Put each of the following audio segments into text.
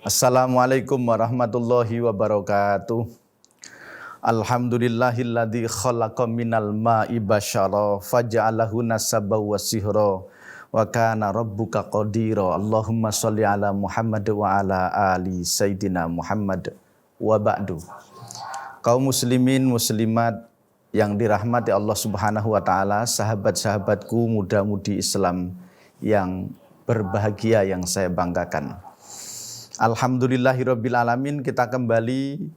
Assalamualaikum warahmatullahi wabarakatuh. Alhamdulillahilladzi khalaqa minal ma'i basyara faja'alahu nasaban wa sihra wa kana rabbuka qadira. Allahumma sholli ala Muhammad wa ala ali Sayyidina Muhammad wa ba'du. Kaum muslimin muslimat yang dirahmati Allah Subhanahu wa taala, sahabat-sahabatku muda-mudi Islam yang berbahagia yang saya banggakan. Alhamdulillahirabbil alamin, kita kembali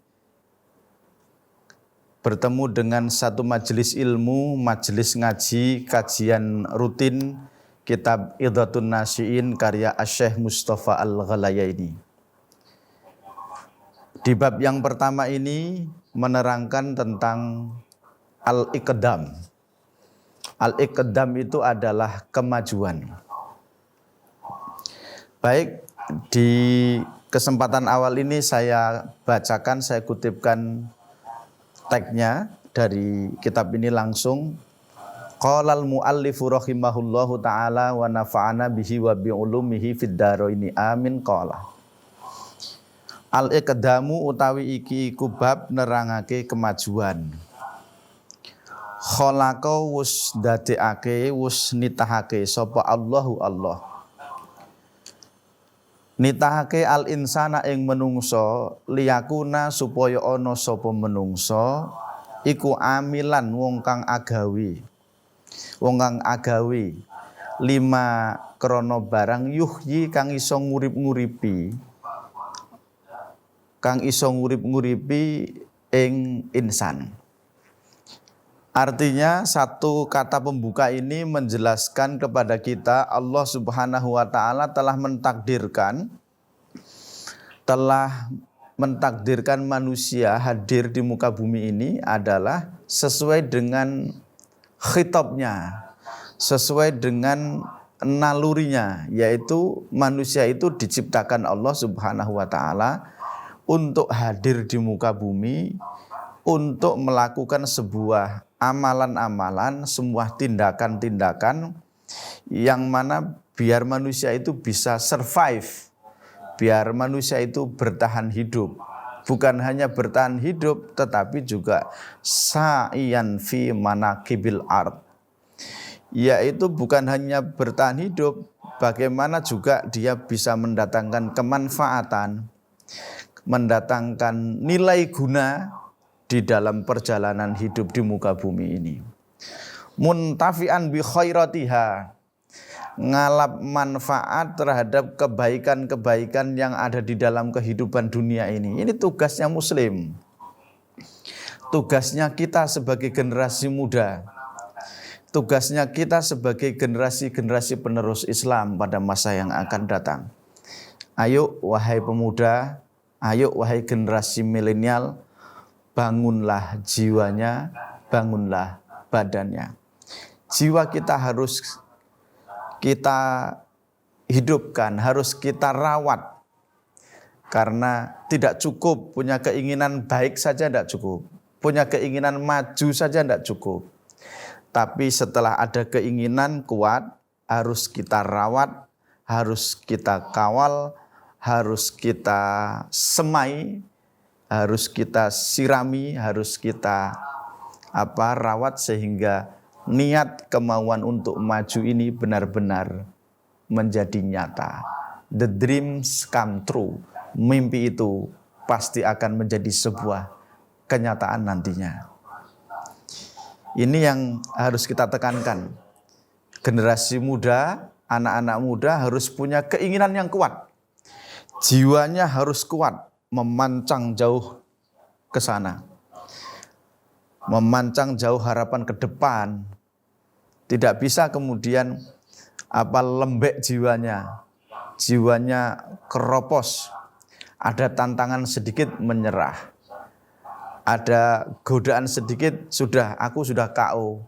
bertemu dengan satu majelis ilmu, majelis ngaji, kajian rutin kitab Idhatun Nasyiin karya Asy-Syaikh Mustafa Al-Ghalayaini. Di bab yang pertama ini menerangkan tentang al-iqdam. Al-iqdam itu adalah kemajuan. Baik, di kesempatan awal ini saya bacakan, saya kutipkan tagnya dari kitab ini langsung. Qalal muallifu rahimahullahu ta'ala wa nafa'ana bihi wa bi'ulumihi fid dharaini amin. Qala al-iqdamu utawi iki iku bab nerangake kemajuan. Khalaqa wus dadekake wus nitahake sapa Allahu Allah. Nitahake al insana ing menungso liyakuna supaya ana sapa menungso iku amilan wong kang agawe lima krana barang yuhyi kang iso ngurip-nguripi ing insan. Artinya satu kata pembuka ini menjelaskan kepada kita Allah Subhanahu wa taala telah mentakdirkan manusia hadir di muka bumi ini adalah sesuai dengan khitabnya, sesuai dengan nalurinya, yaitu manusia itu diciptakan Allah Subhanahu wa taala untuk hadir di muka bumi, untuk melakukan sebuah amalan-amalan, semua tindakan-tindakan yang mana biar manusia itu bisa survive, biar manusia itu bertahan hidup. Bukan hanya bertahan hidup, tetapi juga sa'iyan fi manakibil ard, yaitu bukan hanya bertahan hidup, bagaimana juga dia bisa mendatangkan kemanfaatan, mendatangkan nilai guna di dalam perjalanan hidup di muka bumi ini. Muntafi'an bi khairatiha, ngalap manfaat terhadap kebaikan-kebaikan yang ada di dalam kehidupan dunia ini. Ini tugasnya muslim. Tugasnya kita sebagai generasi muda. Tugasnya kita sebagai generasi-generasi penerus Islam pada masa yang akan datang. Ayo wahai pemuda, ayo wahai generasi milenial, bangunlah jiwanya, bangunlah badannya. Jiwa kita harus kita hidupkan, harus kita rawat. Karena tidak cukup punya keinginan baik saja, tidak cukup. Punya keinginan maju saja tidak cukup. Tapi setelah ada keinginan kuat, harus kita rawat, harus kita kawal, harus kita semai, harus kita sirami, harus kita rawat sehingga niat kemauan untuk maju ini benar-benar menjadi nyata. The dreams come true. Mimpi itu pasti akan menjadi sebuah kenyataan nantinya. Ini yang harus kita tekankan. Generasi muda, anak-anak muda harus punya keinginan yang kuat. Jiwanya harus kuat, memancang jauh ke sana. Memancang jauh harapan ke depan. Tidak bisa kemudian lembek jiwanya. Jiwanya keropos. Ada tantangan sedikit menyerah. Ada godaan sedikit aku sudah KO.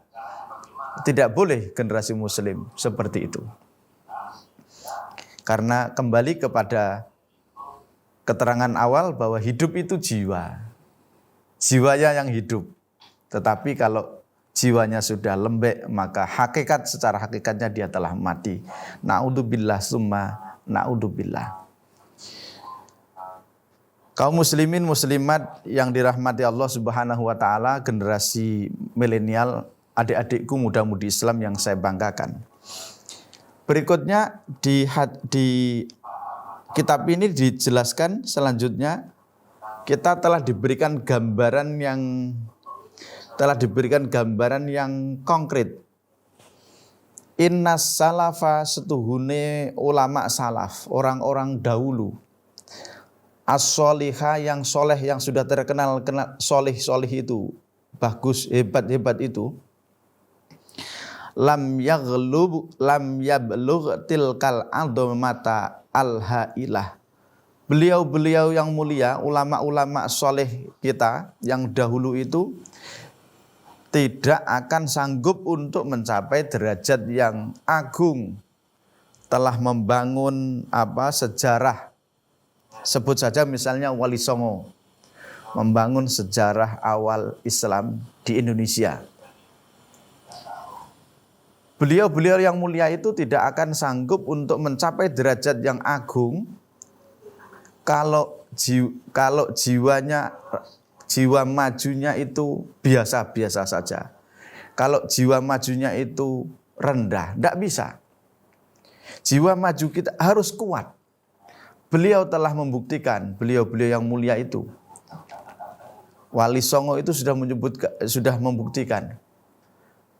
Tidak boleh generasi muslim seperti itu. Karena kembali kepada keterangan awal bahwa hidup itu jiwa. Jiwanya yang hidup. Tetapi kalau jiwanya sudah lembek, maka secara hakikatnya dia telah mati. Na'udzubillah summa na'udzubillah. Kaum muslimin muslimat yang dirahmati Allah Subhanahu wa taala, generasi milenial, adik-adikku muda-mudi Islam yang saya banggakan. Berikutnya di kitab ini dijelaskan selanjutnya kita telah diberikan gambaran yang konkret. Innas salafa setuhune ulama salaf, orang-orang dahulu. As-solihah yang soleh, yang sudah terkenal solih itu, bagus, hebat itu. Lam yablugh tilkal adhamata al-hailah. Beliau-beliau yang mulia, ulama-ulama soleh kita yang dahulu itu tidak akan sanggup untuk mencapai derajat yang agung, telah membangun sejarah. Sebut saja misalnya Wali Songo, membangun sejarah awal Islam di Indonesia. Beliau-beliau yang mulia itu tidak akan sanggup untuk mencapai derajat yang agung kalau jiwa majunya itu biasa-biasa saja. Kalau jiwa majunya itu rendah, tidak bisa. Jiwa maju kita harus kuat. Beliau telah membuktikan, beliau-beliau yang mulia itu. Wali Songo itu sudah membuktikan.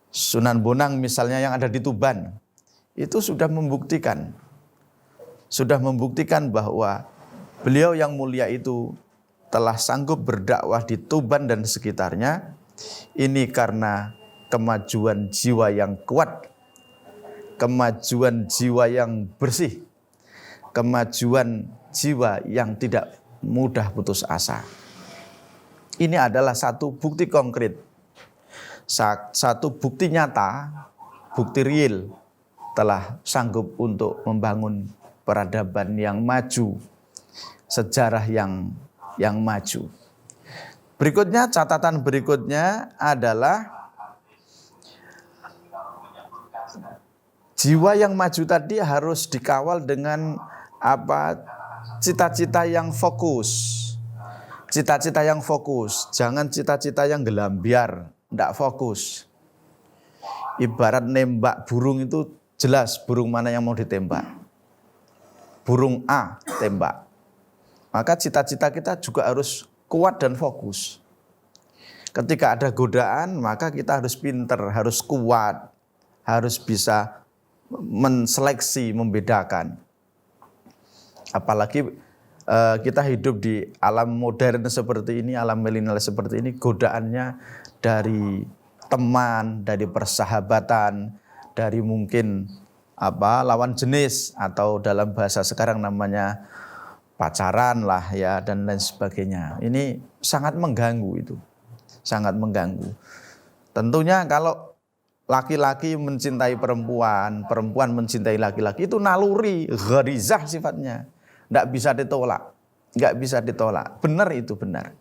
Sunan Bonang misalnya yang ada di Tuban, itu sudah membuktikan bahwa beliau yang mulia itu telah sanggup berdakwah di Tuban dan sekitarnya. Ini karena kemajuan jiwa yang kuat, kemajuan jiwa yang bersih, kemajuan jiwa yang tidak mudah putus asa. Ini adalah satu bukti konkret, satu bukti nyata, bukti real telah sanggup untuk membangun peradaban yang maju, sejarah yang maju. Berikutnya, catatan berikutnya adalah jiwa yang maju tadi harus dikawal dengan cita-cita yang fokus. Cita-cita yang fokus, jangan cita-cita yang gelambiar, tidak fokus. Ibarat nembak burung itu jelas burung mana yang mau ditembak. Burung A tembak. Maka cita-cita kita juga harus kuat dan fokus. Ketika ada godaan, maka kita harus pinter, harus kuat, harus bisa menseleksi, membedakan. Apalagi kita hidup di alam modern seperti ini, alam milenial seperti ini, godaannya dari teman, dari persahabatan, dari mungkin lawan jenis, atau dalam bahasa sekarang namanya pacaran lah ya, dan lain sebagainya. Ini sangat mengganggu itu. Sangat mengganggu. Tentunya kalau laki-laki mencintai perempuan, perempuan mencintai laki-laki, itu naluri, gharizah sifatnya. Tidak bisa ditolak. Nggak bisa ditolak. Benar itu benar.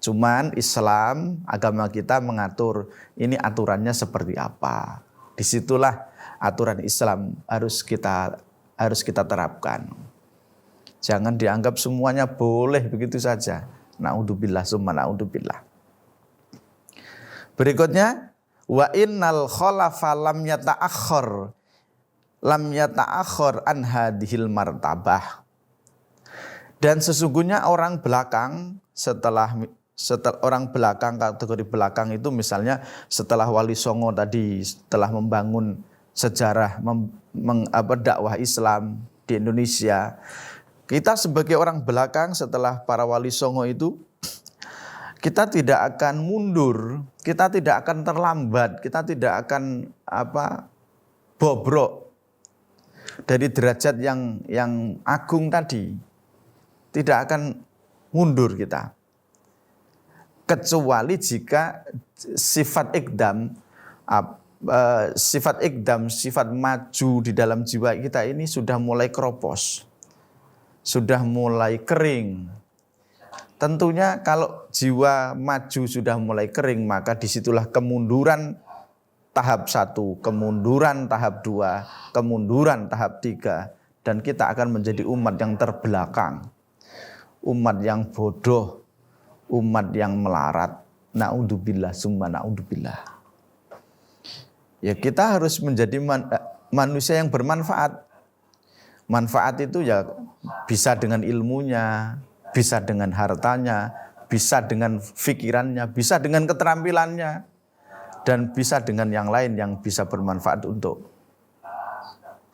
Cuman Islam, agama kita mengatur ini aturannya seperti apa. Disitulah aturan Islam harus kita terapkan. Jangan dianggap semuanya boleh begitu saja. Na'udzubillah summa na'udzubillah. Berikutnya, wa innal khalafa lam yata'akhkhar an hadhil martabah. Dan sesungguhnya orang belakang setelah orang belakang, kategori belakang itu misalnya setelah Wali Songo tadi, setelah membangun sejarah dakwah Islam di Indonesia, kita sebagai orang belakang setelah para Wali Songo itu, kita tidak akan mundur, kita tidak akan terlambat, kita tidak akan bobrok dari derajat yang agung tadi. Tidak akan mundur kita. Kecuali jika sifat ikdam, sifat ikdam, sifat maju di dalam jiwa kita ini sudah mulai keropos, sudah mulai kering. Tentunya kalau jiwa maju sudah mulai kering, maka disitulah kemunduran tahap 1, kemunduran tahap 2, kemunduran tahap 3. Dan kita akan menjadi umat yang terbelakang, umat yang bodoh, umat yang melarat. Na'udzubillah, summa na'udzubillah. Ya, kita harus menjadi manusia yang bermanfaat. Manfaat itu ya bisa dengan ilmunya, bisa dengan hartanya, bisa dengan pikirannya, bisa dengan keterampilannya, dan bisa dengan yang lain yang bisa bermanfaat untuk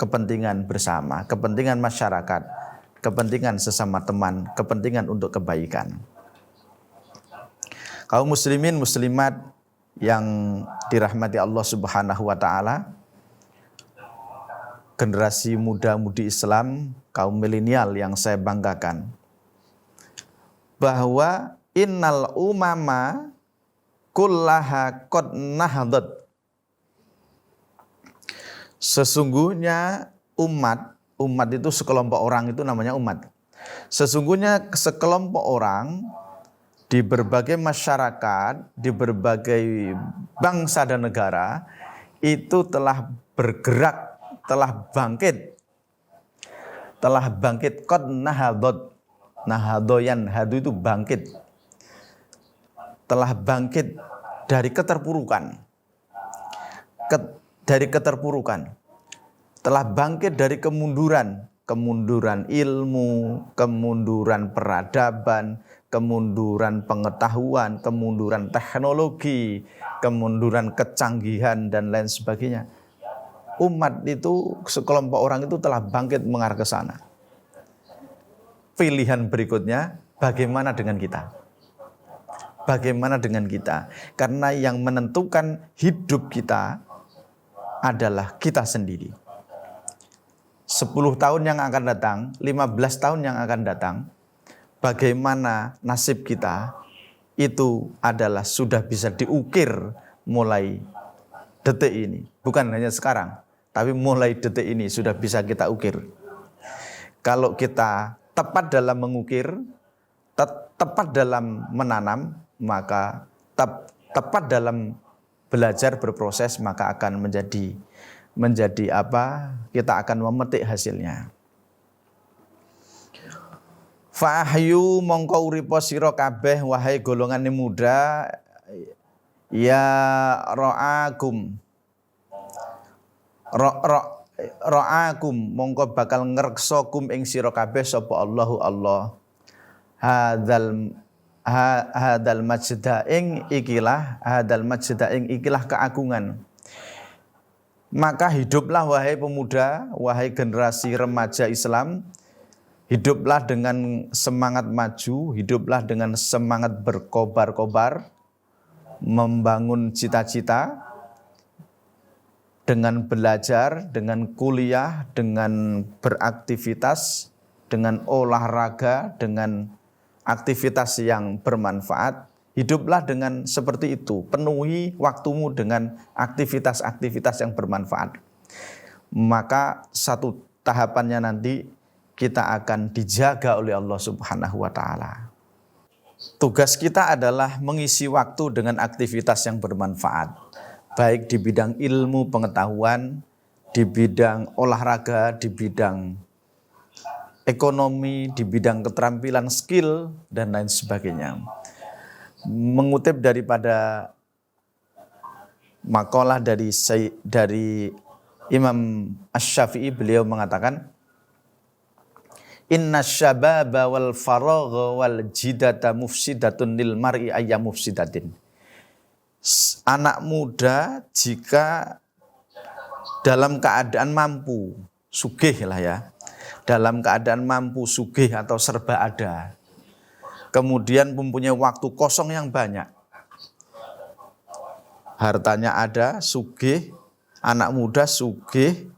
kepentingan bersama, kepentingan masyarakat, kepentingan sesama teman, kepentingan untuk kebaikan. Kaum muslimin muslimat yang dirahmati Allah Subhanahu wa taala, generasi muda-mudi Islam, kaum milenial yang saya banggakan, bahwa innal umama kullaha qad nahdat. Sesungguhnya umat itu sekelompok orang, itu namanya umat. Sesungguhnya sekelompok orang di berbagai masyarakat, di berbagai bangsa dan negara itu telah bergerak, telah bangkit qad nahadat. Nahadoyan, hadu itu bangkit. Telah bangkit dari keterpurukan. Telah bangkit dari kemunduran ilmu, kemunduran peradaban, kemunduran pengetahuan, kemunduran teknologi, kemunduran kecanggihan dan lain sebagainya. Umat itu, sekelompok orang itu telah bangkit mengarah ke sana. Pilihan berikutnya, bagaimana dengan kita? Bagaimana dengan kita? Karena yang menentukan hidup kita adalah kita sendiri. 10 tahun yang akan datang, 15 tahun yang akan datang, bagaimana nasib kita, itu adalah sudah bisa diukir mulai detik ini. Bukan hanya sekarang, tapi mulai detik ini sudah bisa kita ukir. Kalau kita tepat dalam mengukir, tepat dalam menanam, maka tepat dalam belajar berproses, maka akan menjadi apa? Kita akan memetik hasilnya. Fa'ahyu mongko uripa sira kabeh wahai golongan muda, ya ra'akum. Ra'akum mongko bakal ngreksa kum ing sira kabeh sapa Allahu Allah. Hadal majda ing ikilah keagungan. Maka hiduplah wahai pemuda, wahai generasi remaja Islam, hiduplah dengan semangat maju, hiduplah dengan semangat berkobar-kobar, membangun cita-cita, dengan belajar, dengan kuliah, dengan beraktivitas, dengan olahraga, dengan aktivitas yang bermanfaat. Hiduplah dengan seperti itu, penuhi waktumu dengan aktivitas-aktivitas yang bermanfaat. Maka satu tahapannya nanti kita akan dijaga oleh Allah Subhanahu wa taala. Tugas kita adalah mengisi waktu dengan aktivitas yang bermanfaat, baik di bidang ilmu pengetahuan, di bidang olahraga, di bidang ekonomi, di bidang keterampilan skill, dan lain sebagainya. Mengutip daripada makalah dari Imam Asy-Syafi'i, beliau mengatakan, Inna syababa wal faragha wal jidata mufsidatun lil mar'i ayya mufsidatin. Anak muda jika dalam keadaan mampu, sugih lah ya, dalam keadaan mampu, sugih atau serba ada, kemudian mempunyai waktu kosong yang banyak, hartanya ada, sugih, anak muda sugih,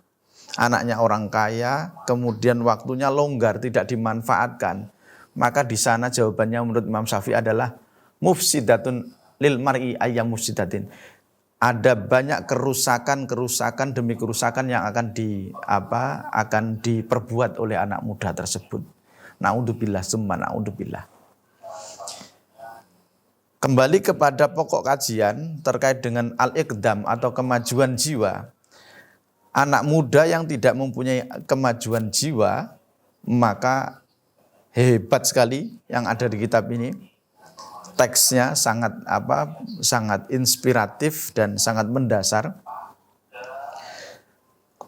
anaknya orang kaya, kemudian waktunya longgar, tidak dimanfaatkan, maka di sana jawabannya menurut Imam Syafi'i adalah mufsidatun lil mar'i ayyam mufsidatin. ada banyak kerusakan demi kerusakan yang akan diperbuat oleh anak muda tersebut. Naudzubillah summa naudzubillah. Kembali kepada pokok kajian terkait dengan al-iqdam atau kemajuan jiwa. Anak muda yang tidak mempunyai kemajuan jiwa, maka hebat sekali yang ada di kitab ini. Teksnya sangat inspiratif dan sangat mendasar.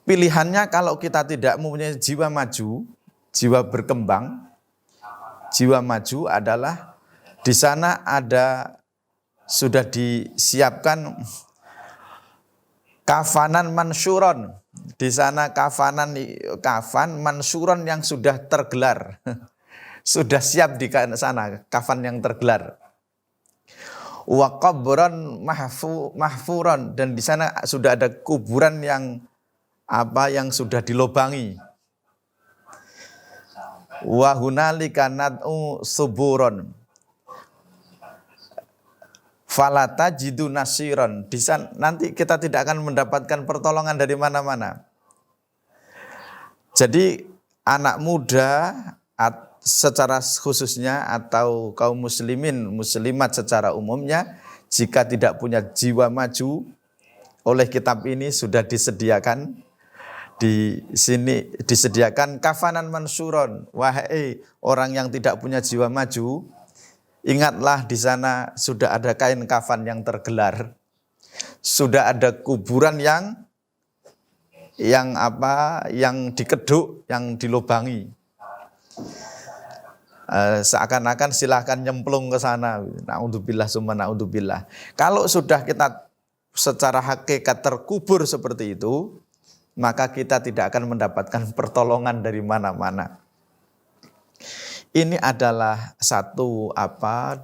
Pilihannya kalau kita tidak mempunyai jiwa maju, jiwa berkembang, jiwa maju adalah di sana sudah disiapkan kafanan mansyuron. Di sana kafan mansyuron yang sudah tergelar. Sudah siap di sana kafan yang tergelar. Wa qabran mahfuron, dan di sana sudah ada kuburan yang sudah dilobangi. Wa hunalika nad'u suburon fala tajidu nasiron. Di sana nanti kita tidak akan mendapatkan pertolongan dari mana-mana. Jadi anak muda secara khususnya atau kaum muslimat secara umumnya, jika tidak punya jiwa maju, oleh kitab ini sudah disediakan di sini, disediakan kafanan mansuron. Wahai orang yang tidak punya jiwa maju, ingatlah di sana sudah ada kain kafan yang tergelar, sudah ada kuburan yang dikeduk, yang dilubangi. Seakan-akan silahkan nyemplung ke sana. Naudzubillah summa naudzubillah. Kalau sudah kita secara hakikat terkubur seperti itu, maka kita tidak akan mendapatkan pertolongan dari mana-mana. Ini adalah satu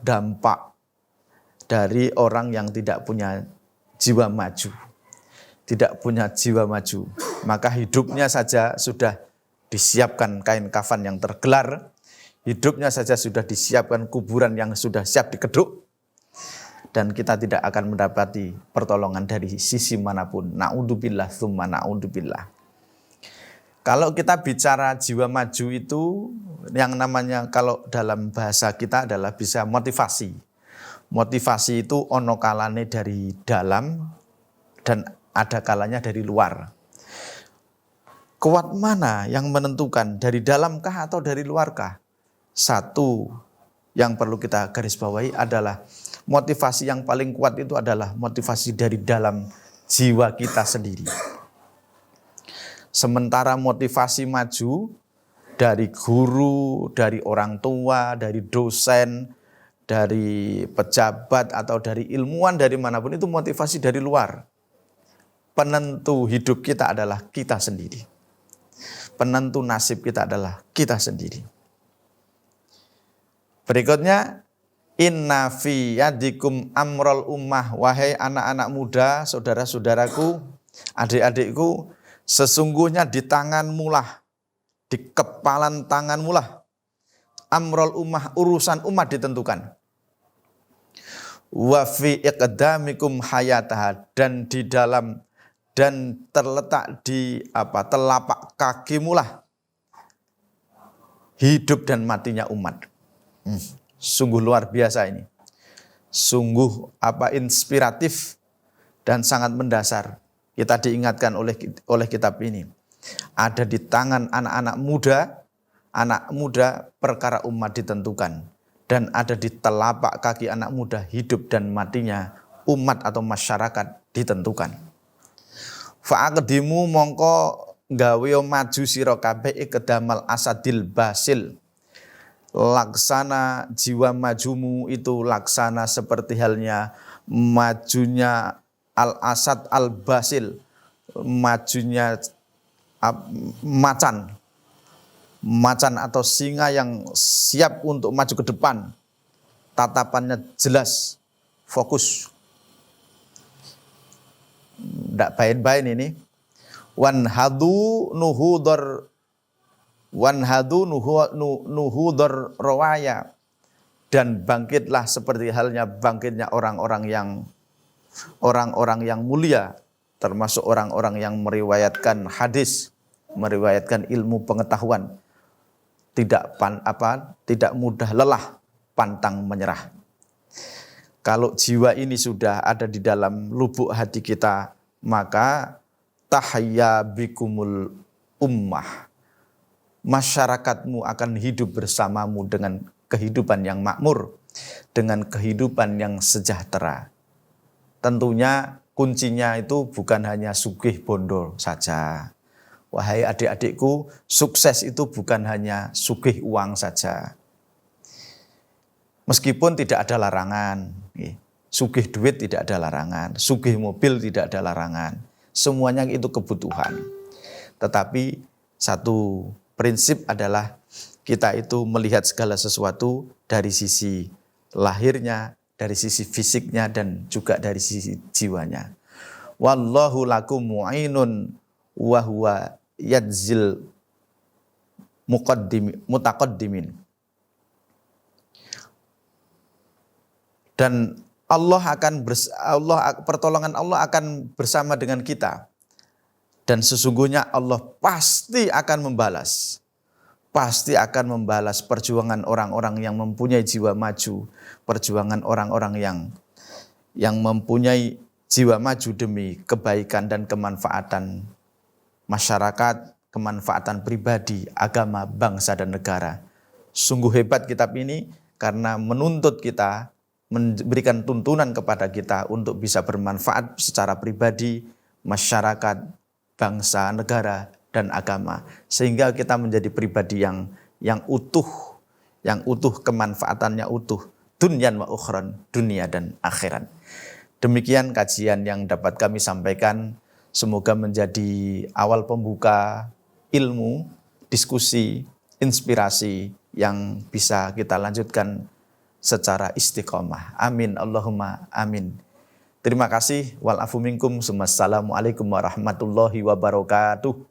dampak dari orang yang tidak punya jiwa maju. Tidak punya jiwa maju, maka hidupnya saja sudah disiapkan kain kafan yang tergelar. Hidupnya saja sudah disiapkan kuburan yang sudah siap dikeduk, dan kita tidak akan mendapati pertolongan dari sisi manapun. Naudzubillah tsumma naudzubillah. Kalau kita bicara jiwa maju itu, yang namanya kalau dalam bahasa kita adalah bisa motivasi. Motivasi itu ono kalane dari dalam dan ada kalanya dari luar. Kuat mana yang menentukan, dari dalamkah atau dari luarkah? Satu yang perlu kita garis bawahi adalah motivasi yang paling kuat itu adalah motivasi dari dalam jiwa kita sendiri. Sementara motivasi maju dari guru, dari orang tua, dari dosen, dari pejabat atau dari ilmuwan dari manapun, itu motivasi dari luar. Penentu hidup kita adalah kita sendiri. Penentu nasib kita adalah kita sendiri. Berikutnya, inna fi yadikum amrul ummah. Wahai anak-anak muda, saudara-saudaraku, adik-adikku, sesungguhnya di tanganmu lah, di kepalan tanganmu lah, amrul ummah, urusan umat ditentukan. Wa fi iqdamikum hayataha, dan di dalam dan terletak di telapak kakimu lah hidup dan matinya umat. Sungguh luar biasa ini. Sungguh inspiratif dan sangat mendasar. Kita diingatkan oleh kitab ini. Ada di tangan anak muda perkara umat ditentukan, dan ada di telapak kaki anak muda hidup dan matinya umat atau masyarakat ditentukan. Fa'aqdimu mongko gawe maju sira kabeh ikdamal asadil basil. Laksana jiwa majumu itu laksana seperti halnya majunya al-asad al-basil, majunya macan atau singa yang siap untuk maju ke depan. Tatapannya jelas, fokus. Tidak bain-bain ini. Wanhadu nuhudor rawaya, dan bangkitlah seperti halnya bangkitnya orang-orang yang orang-orang yang mulia, termasuk orang-orang yang meriwayatkan hadis, meriwayatkan ilmu pengetahuan, tidak mudah lelah, pantang menyerah. Kalau jiwa ini sudah ada di dalam lubuk hati kita, maka tahya bikumul ummah. Masyarakatmu akan hidup bersamamu dengan kehidupan yang makmur, dengan kehidupan yang sejahtera. Tentunya kuncinya itu bukan hanya sugih bondo saja. Wahai adik-adikku, sukses itu bukan hanya sugih uang saja. Meskipun tidak ada larangan, sugih duit tidak ada larangan, sugih mobil tidak ada larangan. Semuanya itu kebutuhan. Tetapi satu prinsip adalah kita itu melihat segala sesuatu dari sisi lahirnya, dari sisi fisiknya, dan juga dari sisi jiwanya. Wallahu lakum mu'inun wa huwa yadzil mutaqaddimin. Dan pertolongan Allah akan bersama dengan kita. Dan sesungguhnya Allah pasti akan membalas. Pasti akan membalas perjuangan orang-orang yang mempunyai jiwa maju. Perjuangan orang-orang yang mempunyai jiwa maju demi kebaikan dan kemanfaatan masyarakat, kemanfaatan pribadi, agama, bangsa, dan negara. Sungguh hebat kitab ini karena menuntut kita, memberikan tuntunan kepada kita untuk bisa bermanfaat secara pribadi, masyarakat, bangsa, negara, dan agama. Sehingga kita menjadi pribadi yang utuh, kemanfaatannya utuh, dunyan wa ukhran, dunia dan akhirat. Demikian kajian yang dapat kami sampaikan. Semoga menjadi awal pembuka ilmu, diskusi, inspirasi yang bisa kita lanjutkan secara istiqomah. Amin Allahumma amin. Terima kasih. Wal afu minkum. Assalamualaikum warahmatullahi wabarakatuh.